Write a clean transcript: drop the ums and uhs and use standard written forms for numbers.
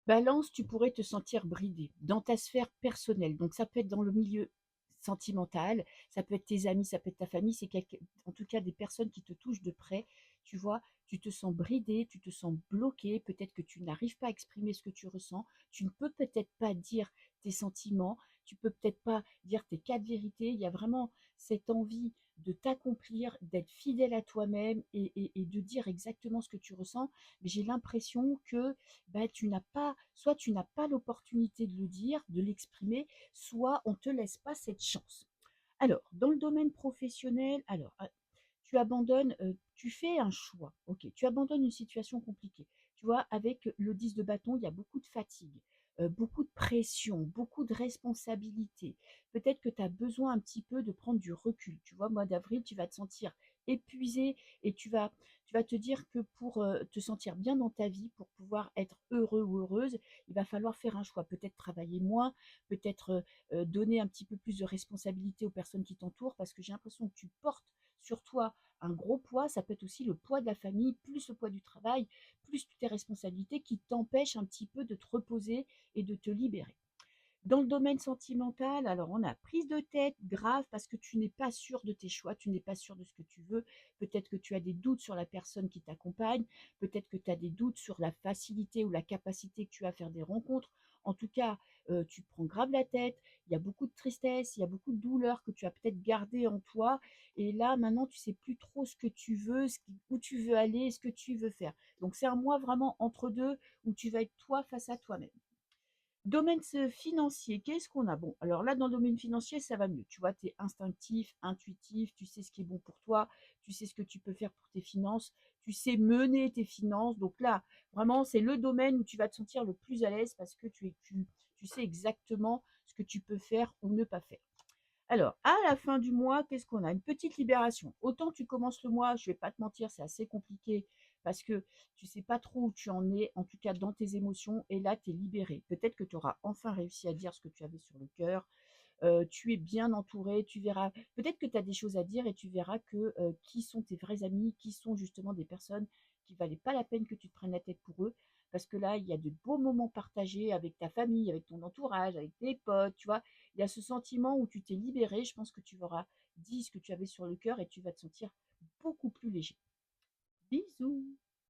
Balance, tu pourrais te sentir bridé dans ta sphère personnelle. Donc ça peut être dans le milieu sentimental, ça peut être tes amis, ça peut être ta famille, c'est en tout cas des personnes qui te touchent de près, tu vois, tu te sens bridé, tu te sens bloqué, peut-être que tu n'arrives pas à exprimer ce que tu ressens, tu ne peux peut-être pas dire tes sentiments, tu peux peut-être pas dire tes quatre vérités, il y a vraiment cette envie de t'accomplir, d'être fidèle à toi-même et de dire exactement ce que tu ressens, mais j'ai l'impression que bah, soit tu n'as pas l'opportunité de le dire, de l'exprimer, soit on ne te laisse pas cette chance. Alors, dans le domaine professionnel, tu abandonnes, tu fais un choix, OK, tu abandonnes une situation compliquée. Tu vois, avec le 10 de bâton, il y a beaucoup de fatigue, beaucoup de pression, beaucoup de responsabilités. Peut-être que tu as besoin un petit peu de prendre du recul. Tu vois, mois d'avril, tu vas te sentir épuisé et tu vas te dire que pour, te sentir bien dans ta vie, pour pouvoir être heureux ou heureuse, il va falloir faire un choix. Peut-être travailler moins, peut-être, donner un petit peu plus de responsabilité aux personnes qui t'entourent parce que j'ai l'impression que tu portes sur toi un gros poids. Ça peut être aussi le poids de la famille, plus le poids du travail, plus toutes tes responsabilités qui t'empêchent un petit peu de te reposer et de te libérer. Dans le domaine sentimental, alors on a prise de tête grave parce que tu n'es pas sûr de tes choix, tu n'es pas sûr de ce que tu veux. Peut-être que tu as des doutes sur la personne qui t'accompagne, peut-être que tu as des doutes sur la facilité ou la capacité que tu as à faire des rencontres. En tout cas, tu te prends grave la tête, il y a beaucoup de tristesse, il y a beaucoup de douleur que tu as peut-être gardé en toi. Et là, maintenant, tu sais plus trop ce que tu veux, où tu veux aller, ce que tu veux faire. Donc c'est un mois vraiment entre deux où tu vas être toi face à toi-même. Domaine financier, qu'est-ce qu'on a? Bon, alors là, dans le domaine financier, ça va mieux. Tu vois, tu es instinctif, intuitif, tu sais ce qui est bon pour toi, tu sais ce que tu peux faire pour tes finances, tu sais mener tes finances. Donc là, vraiment, c'est le domaine où tu vas te sentir le plus à l'aise parce que tu sais exactement ce que tu peux faire ou ne pas faire. Alors, à la fin du mois, qu'est-ce qu'on a? Une petite libération. Autant tu commences le mois, je vais pas te mentir, c'est assez compliqué parce que tu sais pas trop où tu en es, en tout cas dans tes émotions, et là, tu es libéré. Peut-être que tu auras enfin réussi à dire ce que tu avais sur le cœur. Tu es bien entouré, tu verras. Peut-être que tu as des choses à dire et tu verras que qui sont tes vrais amis, qui sont justement des personnes qui valaient pas la peine que tu te prennes la tête pour eux. Parce que là, il y a de beaux moments partagés avec ta famille, avec ton entourage, avec tes potes, tu vois. Il y a ce sentiment où tu t'es libéré. Je pense que tu auras dit ce que tu avais sur le cœur et tu vas te sentir beaucoup plus léger. Bisous!